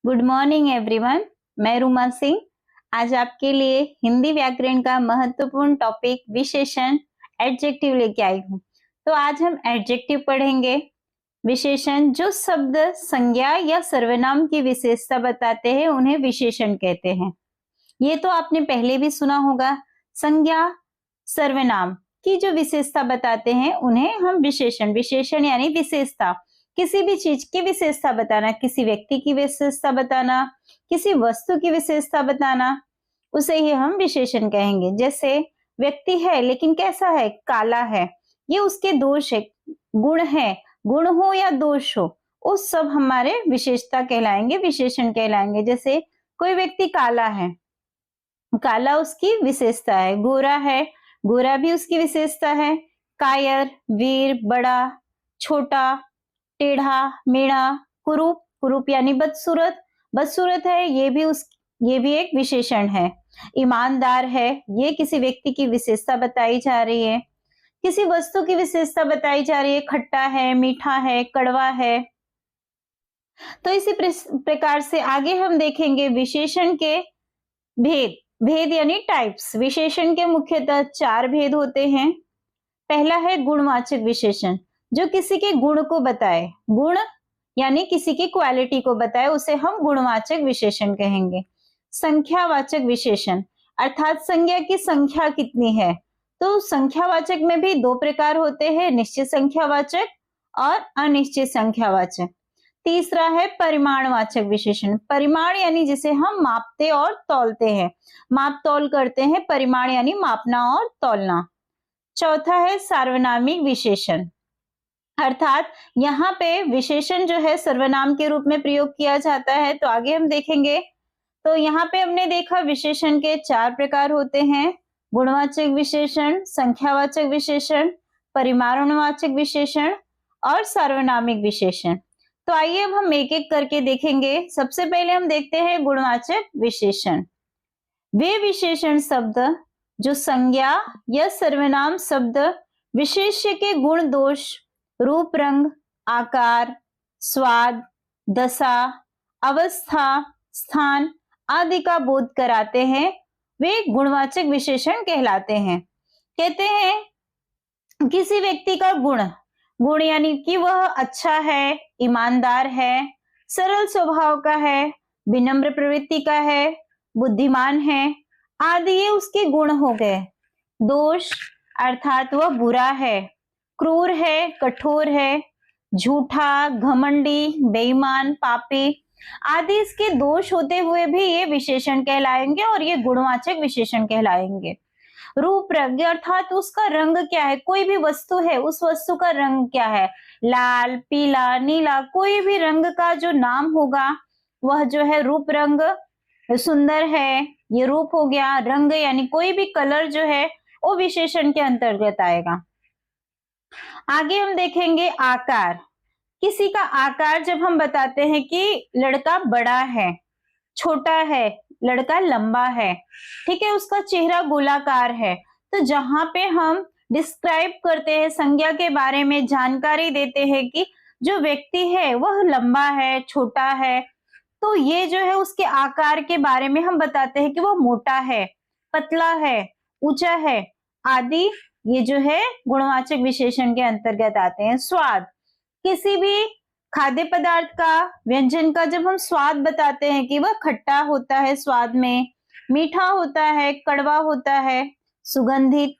Good morning everyone. मैं रूमा सिंह आज आपके लिए हिंदी व्याकरण का महत्वपूर्ण टॉपिक विशेषण एडजेक्टिव लेके आई हूँ। तो आज हम एडजेक्टिव पढ़ेंगे। विशेषण जो शब्द संज्ञा या सर्वनाम की विशेषता बताते हैं उन्हें विशेषण कहते हैं। ये तो आपने पहले भी सुना होगा। संज्ञा सर्वनाम की जो विशेषता बताते हैं उन्हें हम विशेषण यानी विशेषता, किसी भी चीज की विशेषता बताना, किसी व्यक्ति की विशेषता बताना, किसी वस्तु की विशेषता बताना, उसे ही हम विशेषण कहेंगे। जैसे व्यक्ति है लेकिन कैसा है? काला है। ये उसके दोष है, गुण है, गुण हो या दोष हो, वो सब हमारे विशेषता कहलाएंगे, विशेषण कहलाएंगे। जैसे कोई व्यक्ति काला है, काला उसकी विशेषता है। गोरा है, गोरा भी उसकी विशेषता है। कायर, वीर, बड़ा, छोटा, टेढ़ा, मेढ़ा, कुरूप, कुरूप यानी बदसूरत, बदसूरत है, ये भी एक विशेषण है। ईमानदार है, ये किसी व्यक्ति की विशेषता बताई जा रही है। किसी वस्तु की विशेषता बताई जा रही है। खट्टा है, मीठा है, कड़वा है। तो इसी प्रकार से आगे हम देखेंगे विशेषण के भेद। भेद यानी टाइप्स। विशेषण के मुख्यतः 4 भेद होते हैं। पहला है गुणवाचक विशेषण, जो किसी के गुण को बताए। गुण यानी किसी की क्वालिटी को बताए, उसे हम गुणवाचक विशेषण कहेंगे। संख्यावाचक विशेषण अर्थात संज्ञा की संख्या कितनी है। तो संख्यावाचक में भी 2 प्रकार होते हैं, निश्चित संख्यावाचक और अनिश्चित संख्यावाचक। तीसरा है परिमाणवाचक विशेषण। परिमाण यानी जिसे हम मापते और तौलते हैं, माप तौल करते हैं। परिमाण यानी मापना और तौलना। चौथा है सार्वनामिक विशेषण, अर्थात यहाँ पे विशेषण जो है सर्वनाम के रूप में प्रयोग किया जाता है। तो आगे हम देखेंगे। तो यहाँ पे हमने देखा विशेषण के 4 प्रकार होते हैं, गुणवाचक विशेषण, संख्यावाचक विशेषण, परिमाणवाचक विशेषण और सार्वनामिक विशेषण। तो आइए अब हम एक एक करके देखेंगे। सबसे पहले हम देखते हैं गुणवाचक विशेषण। वे विशेषण शब्द जो संज्ञा या सर्वनाम शब्द विशेष्य के गुण दोष, रूप रंग, आकार, स्वाद, दशा, अवस्था, स्थान आदि का बोध कराते हैं, वे गुणवाचक विशेषण कहलाते हैं। कहते हैं किसी व्यक्ति का गुण, गुण यानी कि वह अच्छा है, ईमानदार है, सरल स्वभाव का है, विनम्र प्रवृत्ति का है, बुद्धिमान है आदि, ये उसके गुण हो गए। दोष अर्थात वह बुरा है, क्रूर है, कठोर है, झूठा, घमंडी, बेईमान, पापी आदि इसके दोष होते हुए भी ये विशेषण कहलाएंगे और ये गुणवाचक विशेषण कहलाएंगे। रूप रंग अर्थात उसका रंग क्या है। कोई भी वस्तु है, उस वस्तु का रंग क्या है, लाल, पीला, नीला, कोई भी रंग का जो नाम होगा वह जो है रूप रंग। सुंदर है, ये रूप हो गया। रंग यानी कोई भी कलर जो है वो विशेषण के अंतर्गत आएगा। आगे हम देखेंगे आकार। किसी का आकार जब हम बताते हैं कि लड़का बड़ा है, छोटा है, लड़का लंबा है, ठीक है, उसका चेहरा गोलाकार है, तो जहां पे हम डिस्क्राइब करते हैं, संज्ञा के बारे में जानकारी देते हैं कि जो व्यक्ति है वह लंबा है, छोटा है, तो ये जो है उसके आकार के बारे में हम बताते हैं कि वो मोटा है, पतला है, ऊंचा है आदि, ये जो है गुणवाचक विशेषण के अंतर्गत आते हैं। स्वाद, किसी भी खाद्य पदार्थ का, व्यंजन का जब हम स्वाद बताते हैं कि वह खट्टा होता है स्वाद में, मीठा होता है, कड़वा होता है, सुगंधित,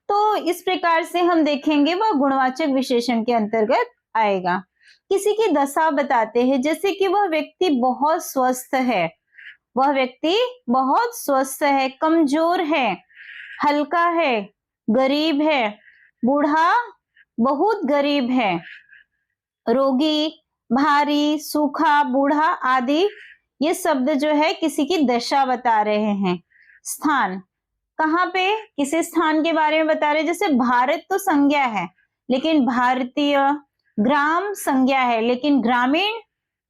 तो इस प्रकार से हम देखेंगे वह गुणवाचक विशेषण के अंतर्गत आएगा। किसी की दशा बताते हैं, जैसे कि वह व्यक्ति बहुत स्वस्थ है, वह व्यक्ति बहुत स्वस्थ है, कमजोर है, हल्का है, गरीब है, बूढ़ा, बहुत गरीब है, रोगी, भारी, सूखा, बूढ़ा आदि, ये शब्द जो है किसी की दशा बता रहे हैं। स्थान, कहाँ पे, किसी स्थान के बारे में बता रहे हैं। जैसे भारत तो संज्ञा है लेकिन भारतीय, ग्राम संज्ञा है लेकिन ग्रामीण,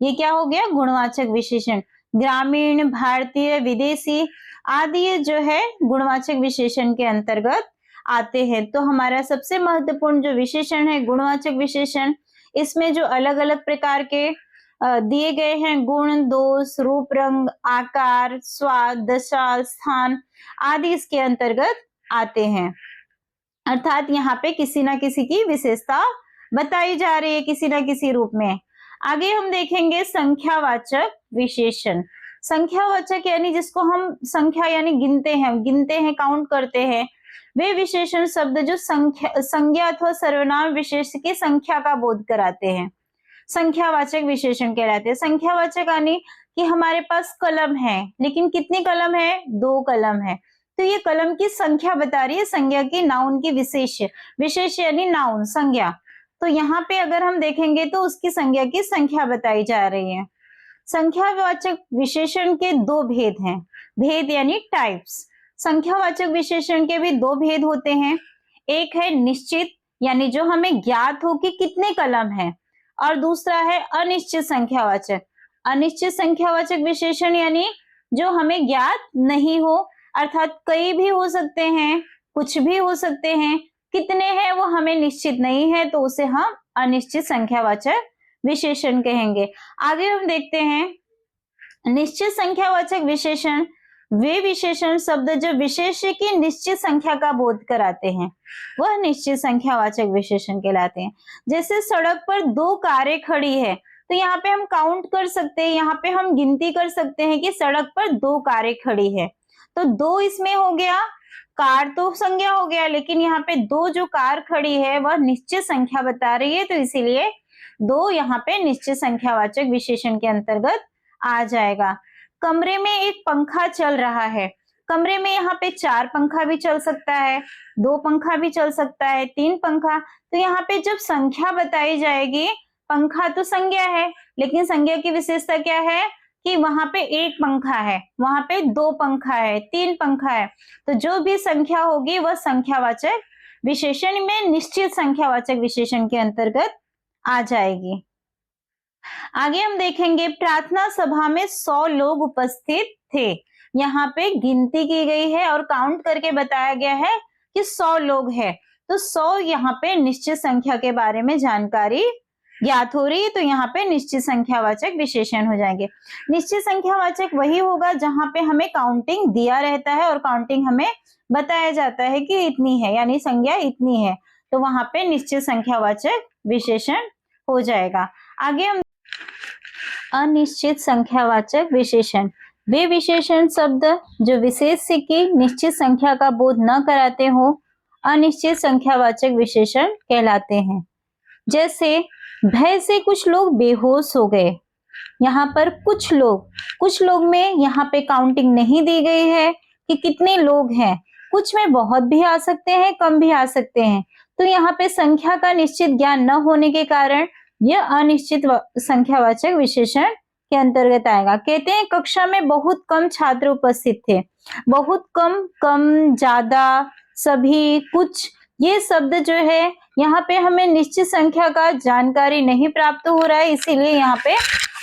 ये क्या हो गया, गुणवाचक विशेषण। ग्रामीण, भारतीय, विदेशी आदि ये जो है गुणवाचक विशेषण के अंतर्गत आते हैं। तो हमारा सबसे महत्वपूर्ण जो विशेषण है गुणवाचक विशेषण, इसमें जो अलग अलग प्रकार के दिए गए हैं गुण, दोष, रूप, रंग, आकार, स्वाद, दशा, स्थान आदि इसके अंतर्गत आते हैं। अर्थात यहाँ पे किसी ना किसी की विशेषता बताई जा रही है किसी ना किसी रूप में। आगे हम देखेंगे संख्यावाचक विशेषण। संख्यावाचक यानी जिसको हम संख्या यानी गिनते हैं, काउंट करते हैं, वे विशेषण शब्द जो संज्ञा अथवा सर्वनाम विशेष की संख्या का बोध कराते हैं, संख्यावाचक विशेषण कहलाते हैं। संख्यावाचक यानी कि हमारे पास कलम है, लेकिन कितनी कलम है? 2 कलम है, तो ये कलम की संख्या बता रही है, संज्ञा की, नाउन की विशेष यानी नाउन, संज्ञा। तो यहाँ पे अगर हम देखेंगे तो उसकी संज्ञा की संख्या बताई जा रही है। संख्यावाचक विशेषण के 2 भेद हैं, भेद यानी टाइप्स। संख्यावाचक विशेषण के भी 2 भेद होते हैं। एक है निश्चित यानी जो हमें ज्ञात हो कि कितने कलम है, और दूसरा है अनिश्चित संख्यावाचक। अनिश्चित संख्यावाचक विशेषण यानी जो हमें ज्ञात नहीं हो, अर्थात कई भी हो सकते हैं, कुछ भी हो सकते हैं, कितने हैं वो हमें निश्चित नहीं है, तो उसे हम अनिश्चित संख्यावाचक विशेषण कहेंगे। आगे हम देखते हैं निश्चित संख्यावाचक विशेषण वे विशेषण शब्द जो विशेष्य की निश्चित संख्या का बोध कराते हैं, वह निश्चित संख्यावाचक विशेषण कहलाते हैं। जैसे सड़क पर 2 कारें खड़ी है, तो यहाँ पे हम काउंट कर सकते हैं, यहाँ पे हम गिनती कर सकते हैं कि सड़क पर 2 कारें खड़ी है, तो 2 इसमें हो गया, कार तो संज्ञा हो गया, लेकिन यहाँ पे 2 जो कार खड़ी है वह निश्चित संख्या बता रही है, तो इसीलिए 2 यहाँ पे निश्चित संख्यावाचक विशेषण के अंतर्गत आ जाएगा। कमरे में एक पंखा चल रहा है, कमरे में यहाँ पे 4 पंखा भी चल सकता है, 2 पंखा भी चल सकता है, 3 पंखा। तो यहाँ पे जब संख्या बताई जाएगी, पंखा तो संज्ञा है, लेकिन संज्ञा की विशेषता क्या है कि वहां पे 1 पंखा है, वहां पे 2 पंखा है, 3 पंखा है, तो जो भी संख्या होगी वह संख्यावाचक विशेषण में निश्चित संख्यावाचक विशेषण के अंतर्गत आ जाएगी। आगे हम देखेंगे प्रार्थना सभा में 100 लोग उपस्थित थे। यहाँ पे गिनती की गई है और काउंट करके बताया गया है कि 100 लोग हैं, तो 100 यहाँ पे निश्चित संख्या के बारे में जानकारी ज्ञात हो रही है, तो यहाँ पे निश्चित संख्यावाचक विशेषण हो जाएंगे। निश्चित संख्यावाचक वही होगा जहां पे हमें काउंटिंग दिया रहता है और काउंटिंग हमें बताया जाता है कि इतनी है, यानी संज्ञा इतनी है, तो वहां पे निश्चित संख्यावाचक विशेषण हो जाएगा। आगे हम अनिश्चित संख्यावाचक विशेषण वे विशेषण शब्द जो विशेष की निश्चित संख्या का बोध न कराते हो, अनिश्चित संख्यावाचक विशेषण कहलाते हैं। जैसे भय से कुछ लोग बेहोश हो गए, यहाँ पर कुछ लोग में यहाँ पे काउंटिंग नहीं दी गई है कि कितने लोग हैं, कुछ में बहुत भी आ सकते हैं, कम भी आ सकते हैं, तो यहाँ पे संख्या का निश्चित ज्ञान न होने के कारण यह अनिश्चित संख्यावाचक विशेषण के अंतर्गत आएगा। कहते हैं कक्षा में बहुत कम छात्र उपस्थित थे, बहुत कम, ज्यादा, सभी, कुछ, ये शब्द जो है यहाँ पे हमें निश्चित संख्या का जानकारी नहीं प्राप्त हो रहा है, इसीलिए यहाँ पे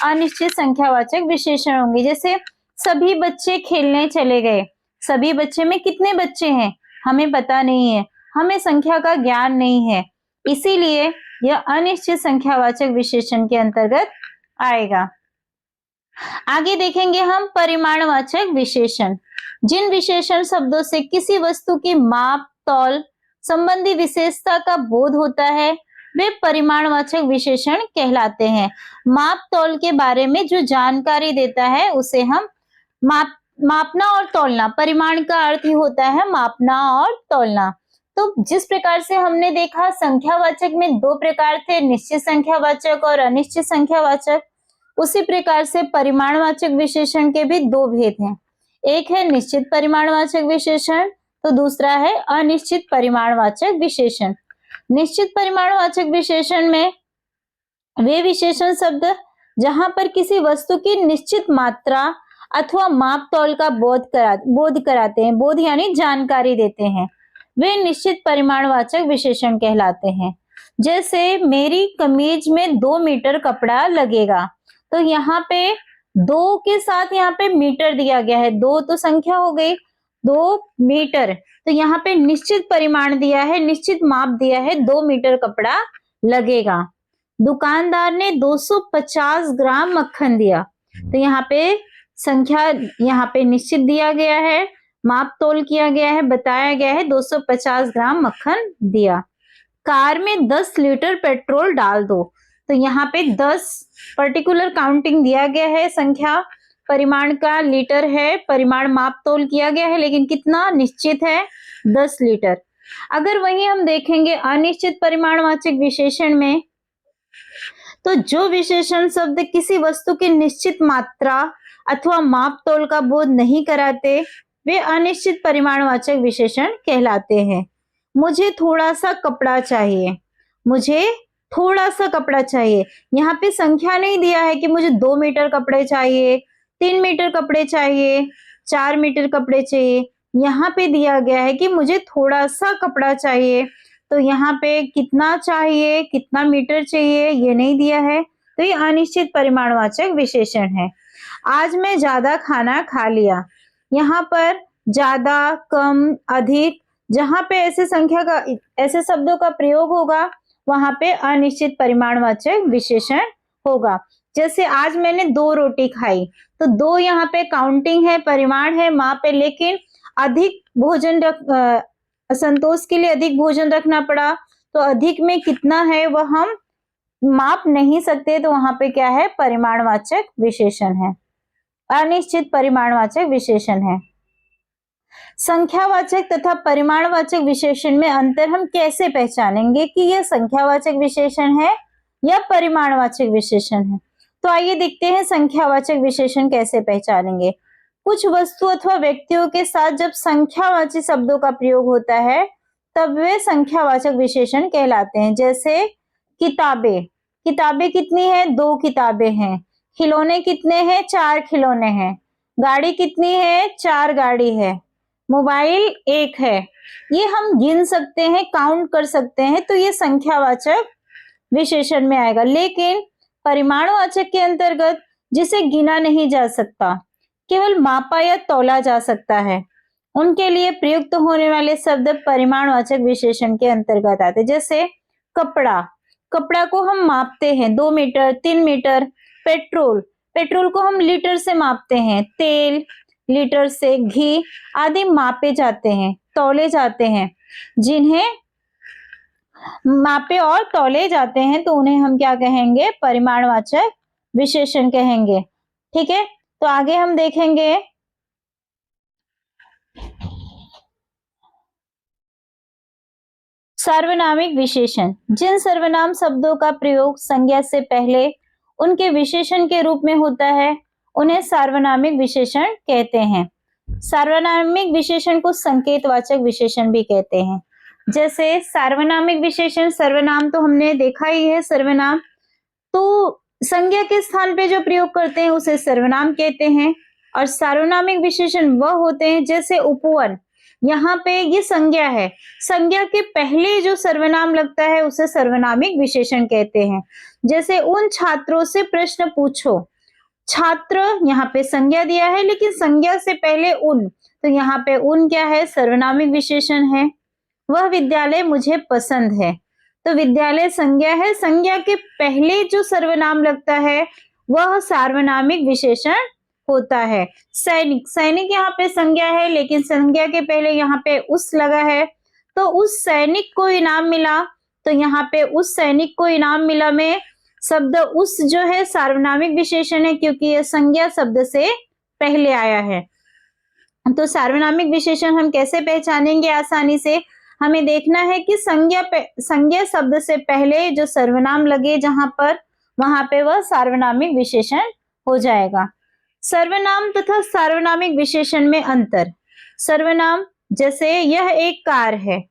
अनिश्चित संख्यावाचक विशेषण होंगे। जैसे सभी बच्चे खेलने चले गए, सभी बच्चे में कितने बच्चे हैं हमें पता नहीं है, हमें संख्या का ज्ञान नहीं है, इसीलिए यह अनिश्चित संख्यावाचक विशेषण के अंतर्गत आएगा। आगे देखेंगे हम परिमाणवाचक विशेषण। जिन विशेषण शब्दों से किसी वस्तु की माप, तौल संबंधी विशेषता का बोध होता है, वे परिमाणवाचक विशेषण कहलाते हैं। माप तौल के बारे में जो जानकारी देता है उसे हम मापना और तौलना, परिमाण का अर्थ ही होता है मापना और तौलना। तो जिस प्रकार से हमने देखा संख्यावाचक में 2 प्रकार थे, निश्चित संख्यावाचक और अनिश्चित संख्यावाचक, उसी प्रकार से परिमाणवाचक विशेषण के भी 2 भेद हैं। एक है निश्चित परिमाणवाचक विशेषण, तो दूसरा है अनिश्चित परिमाणवाचक विशेषण। निश्चित परिमाणवाचक विशेषण में वे विशेषण शब्द जहां पर किसी वस्तु की निश्चित मात्रा अथवा माप तौल का बोध कराते हैं, बोध यानी जानकारी देते हैं, वे निश्चित परिमाणवाचक विशेषण कहलाते हैं। जैसे मेरी कमीज में 2 मीटर कपड़ा लगेगा, तो यहाँ पे 2 के साथ यहाँ पे मीटर दिया गया है, 2 तो संख्या हो गई, 2 मीटर, तो यहाँ पे निश्चित परिमाण दिया है, निश्चित माप दिया है, 2 मीटर कपड़ा लगेगा। दुकानदार ने 250 ग्राम मक्खन दिया। तो यहाँ पे संख्या यहाँ पे निश्चित दिया गया है, माप तोल किया गया है, बताया गया है 250 ग्राम मक्खन दिया। कार में 10 लीटर पेट्रोल डाल दो। तो यहाँ पे 10 पर्टिकुलर काउंटिंग दिया गया है, संख्या परिमाण का लीटर है, परिमाण माप तोल किया गया है, लेकिन कितना निश्चित है 10 लीटर। अगर वही हम देखेंगे अनिश्चित परिमाणवाचक विशेषण में, तो जो विशेषण शब्द किसी वस्तु की निश्चित मात्रा अथवा माप तोल का बोध नहीं कराते वे अनिश्चित परिमाणवाचक विशेषण कहलाते हैं। मुझे थोड़ा सा कपड़ा चाहिए, मुझे थोड़ा सा कपड़ा चाहिए। यहाँ पे संख्या नहीं दिया है कि मुझे 2 मीटर कपड़े चाहिए, 3 मीटर कपड़े चाहिए, 4 मीटर कपड़े चाहिए। यहाँ पे दिया गया है कि मुझे थोड़ा सा कपड़ा चाहिए। तो यहाँ पे कितना चाहिए, कितना मीटर चाहिए, ये नहीं दिया है, तो ये अनिश्चित परिमाणवाचक विशेषण है। आज मैं ज्यादा खाना खा लिया। यहाँ पर ज्यादा, कम, अधिक, जहां पे ऐसे संख्या का, ऐसे शब्दों का प्रयोग होगा वहां पे अनिश्चित परिमाणवाचक विशेषण होगा। जैसे आज मैंने 2 रोटी खाई, तो 2 यहाँ पे काउंटिंग है, परिमाण है, माप है, लेकिन अधिक भोजन संतोष के लिए अधिक भोजन रखना पड़ा, तो अधिक में कितना है वह हम माप नहीं सकते, तो वहां पे क्या है, परिमाणवाचक विशेषण है, अनिश्चित परिमाणवाचक विशेषण है। संख्यावाचक तथा परिमाणवाचक विशेषण में अंतर हम कैसे पहचानेंगे कि यह संख्यावाचक विशेषण है या परिमाणवाचक विशेषण है? तो आइए देखते हैं संख्यावाचक विशेषण कैसे पहचानेंगे। कुछ वस्तु अथवा व्यक्तियों के साथ जब संख्यावाची शब्दों का प्रयोग होता है तब वे संख्यावाचक विशेषण कहलाते हैं। जैसे किताबें, किताबें कितनी है, 2 किताबें हैं। खिलौने कितने हैं, 4 खिलौने हैं। गाड़ी कितनी है, 4 गाड़ी है। मोबाइल 1 है। ये हम गिन सकते हैं, काउंट कर सकते हैं, तो ये संख्यावाचक विशेषण में आएगा। लेकिन परिमाणवाचक के अंतर्गत जिसे गिना नहीं जा सकता, केवल मापा या तौला जा सकता है, उनके लिए प्रयुक्त होने वाले शब्द परिमाणवाचक विशेषण के अंतर्गत आते। जैसे कपड़ा, कपड़ा को हम मापते हैं 2 मीटर, 3 मीटर। पेट्रोल, पेट्रोल को हम लीटर से मापते हैं। तेल, लीटर से। घी आदि मापे जाते हैं, तौले जाते हैं। जिन्हें मापे और तौले जाते हैं तो उन्हें हम क्या कहेंगे, परिमाणवाचक विशेषण कहेंगे। ठीक है, तो आगे हम देखेंगे सार्वनामिक विशेषण। जिन सर्वनाम शब्दों का प्रयोग संज्ञा से पहले उनके विशेषण के रूप में होता है उन्हें सार्वनामिक विशेषण कहते हैं। सार्वनामिक विशेषण को संकेतवाचक विशेषण भी कहते हैं। जैसे सार्वनामिक विशेषण, सर्वनाम तो हमने देखा ही है, सर्वनाम तो संज्ञा के स्थान पे जो प्रयोग करते हैं उसे सर्वनाम कहते हैं। और सार्वनामिक विशेषण वह होते हैं जैसे उपवन, यहाँ पे ये संज्ञा है, संज्ञा के पहले जो सर्वनाम लगता है उसे सर्वनामिक विशेषण कहते हैं। जैसे उन छात्रों से प्रश्न पूछो, छात्र यहाँ पे संज्ञा दिया है लेकिन संज्ञा से पहले उन, तो यहाँ पे उन क्या है, सर्वनामिक विशेषण है। वह विद्यालय मुझे पसंद है, तो विद्यालय संज्ञा है, संज्ञा के पहले जो सर्वनाम लगता है वह सार्वनामिक विशेषण होता है। सैनिक, सैनिक यहाँ पे संज्ञा है लेकिन संज्ञा के पहले यहाँ पे उस लगा है, तो उस सैनिक को इनाम मिला, तो यहाँ पे उस सैनिक को इनाम मिला में शब्द उस जो है सार्वनामिक विशेषण है क्योंकि यह संज्ञा शब्द से पहले आया है। तो सार्वनामिक विशेषण हम कैसे पहचानेंगे आसानी से, हमें देखना है कि संज्ञा शब्द से पहले जो सर्वनाम लगे जहां पर, वहां पे वह सार्वनामिक विशेषण हो जाएगा। सर्वनाम तथा सार्वनामिक विशेषण में अंतर। सर्वनाम जैसे यह एक कार है,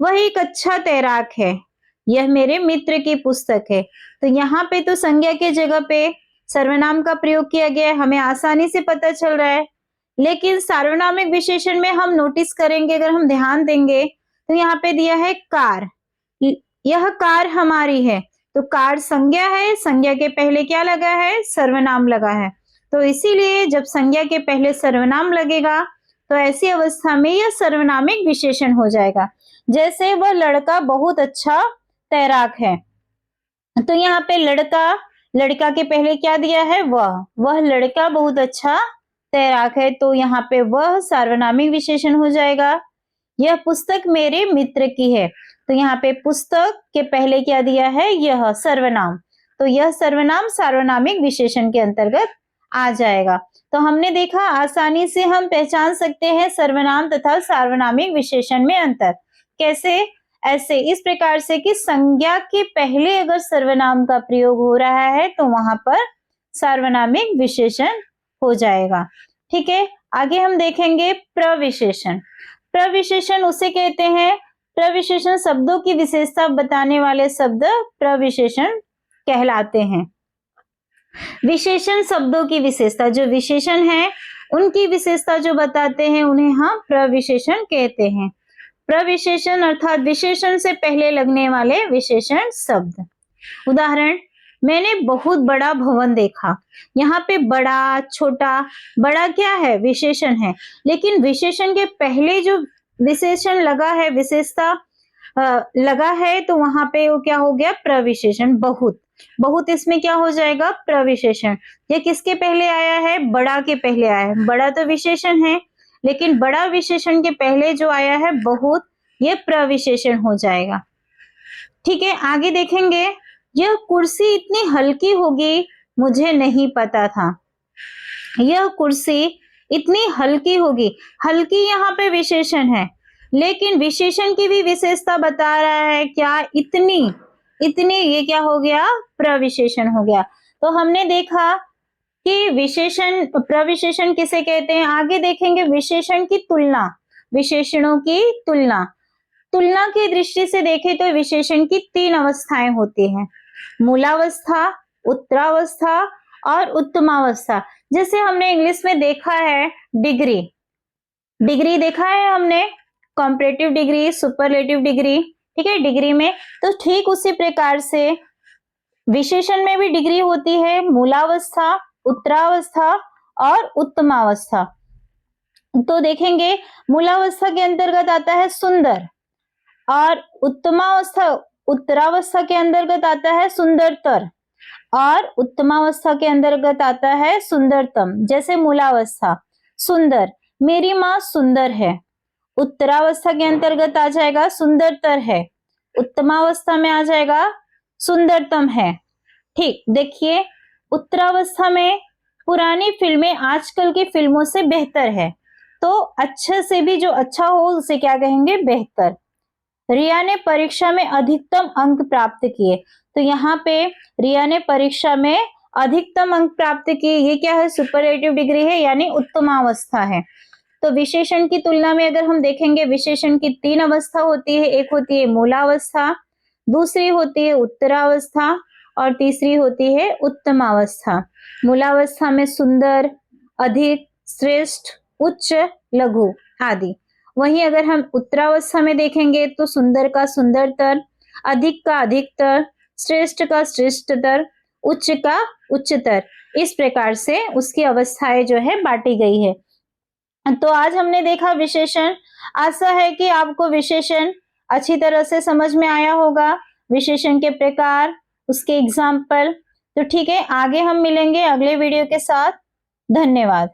वह एक अच्छा तैराक है, यह मेरे मित्र की पुस्तक है, तो यहाँ पे तो संज्ञा के जगह पे सर्वनाम का प्रयोग किया गया है, हमें आसानी से पता चल रहा है। लेकिन सार्वनामिक विशेषण में हम नोटिस करेंगे, अगर हम ध्यान देंगे तो यहाँ पे दिया है कार, यह कार हमारी है, तो कार संज्ञा है, संज्ञा के पहले क्या लगा है, सर्वनाम लगा है। तो इसीलिए जब संज्ञा के पहले सर्वनाम लगेगा तो ऐसी अवस्था में यह सर्वनामिक विशेषण हो जाएगा। जैसे वह लड़का बहुत अच्छा तैराक है, तो यहाँ पे लड़का, लड़का के पहले क्या दिया है? वह लड़का बहुत अच्छा तैराक है, तो यहाँ पे वह सार्वनामिक विशेषण हो जाएगा। यह पुस्तक मेरे मित्र की है, तो यहाँ पे पुस्तक के पहले क्या दिया है? यह सर्वनाम, तो यह सर्वनाम सार्वनामिक विशेषण के अंतर्गत आ जाएगा। तो हमने देखा आसानी से हम पहचान सकते हैं सर्वनाम तथा सार्वनामिक विशेषण में अंतर। कैसे? ऐसे, इस प्रकार से कि संज्ञा के पहले अगर सर्वनाम का प्रयोग हो रहा है तो वहां पर सार्वनामिक विशेषण हो जाएगा। ठीक है, आगे हम देखेंगे प्रविशेषण। प्रविशेषण उसे कहते हैं, प्रविशेषण शब्दों की विशेषता बताने वाले शब्द प्रविशेषण कहलाते हैं। विशेषण शब्दों की विशेषता, जो विशेषण है उनकी विशेषता जो बताते हैं उन्हें हम प्रविशेषण कहते हैं। प्रविशेषण अर्थात विशेषण से पहले लगने वाले विशेषण शब्द। उदाहरण, मैंने बहुत बड़ा भवन देखा। यहाँ पे बड़ा, छोटा, बड़ा क्या है? विशेषण है, लेकिन विशेषण के पहले जो विशेषण लगा है, विशेषता लगा है, तो वहां पे वो क्या हो गया? प्रविशेषण। बहुत, बहुत इसमें क्या हो जाएगा? प्रविशेषण। ये किसके पहले आया है? बड़ा के पहले आया है। बड़ा तो विशेषण है, लेकिन बड़ा विशेषण के पहले जो आया है बहुत, ये प्रविशेषण हो जाएगा। ठीक है, आगे देखेंगे। यह कुर्सी इतनी हल्की होगी मुझे नहीं पता था। यह कुर्सी इतनी हल्की होगी, हल्की यहाँ पे विशेषण है, लेकिन विशेषण की भी विशेषता बता रहा है क्या? इतनी, इतनी, ये क्या हो गया? प्रविशेषण हो गया। तो हमने देखा कि विशेषण, प्रविशेषण किसे कहते हैं। आगे देखेंगे विशेषण की तुलना, विशेषणों की तुलना। तुलना की दृष्टि से देखें तो विशेषण की 3 अवस्थाएं होती हैं, मूलावस्था, उत्तरावस्था और उत्तमावस्था। जैसे हमने इंग्लिश में देखा है डिग्री, डिग्री देखा है हमने, कॉम्परेटिव डिग्री, सुपरलेटिव डिग्री। ठीक है, डिग्री में, तो ठीक उसी प्रकार से विशेषण में भी डिग्री होती है, मूलावस्था, उत्तरावस्था और उत्तमावस्था। तो देखेंगे मूलावस्था के अंतर्गत आता है सुंदर, और उत्तमावस्था, उत्तरावस्था के अंतर्गत आता है सुंदरतर, और उत्तमावस्था के अंतर्गत आता है सुंदरतम। जैसे मूलावस्था सुंदर, मेरी माँ सुंदर है, उत्तरावस्था के अंतर्गत आ जाएगा सुंदरतर है, उत्तमावस्था में आ जाएगा सुंदरतम है। ठीक, देखिए उत्तरावस्था में पुरानी फिल्में आजकल की फिल्मों से बेहतर है, तो अच्छे से भी जो अच्छा हो उसे क्या कहेंगे? बेहतर। रिया ने परीक्षा में अधिकतम अंक प्राप्त किए, तो यहाँ पे रिया ने परीक्षा में अधिकतम अंक प्राप्त किए, ये क्या है? सुपरलेटिव डिग्री है, यानी उत्तमावस्था है। तो विशेषण की तुलना में अगर हम देखेंगे, विशेषण की 3 अवस्था होती है। एक होती है मूलावस्था, दूसरी होती है उत्तरावस्था और तीसरी होती है उत्तमावस्था। मूलावस्था में सुंदर, अधिक, श्रेष्ठ, उच्च, लघु आदि। वहीं अगर हम उत्तरावस्था में देखेंगे तो सुंदर का सुंदरतर, अधिक का अधिकतर, श्रेष्ठ का श्रेष्ठतर, उच्च का उच्चतर, इस प्रकार से उसकी अवस्थाएं जो है बांटी गई है। तो आज हमने देखा विशेषण। आशा है कि आपको विशेषण अच्छी तरह से समझ में आया होगा, विशेषण के प्रकार, उसके एग्जाम्पल। तो ठीक है, आगे हम मिलेंगे अगले वीडियो के साथ। धन्यवाद।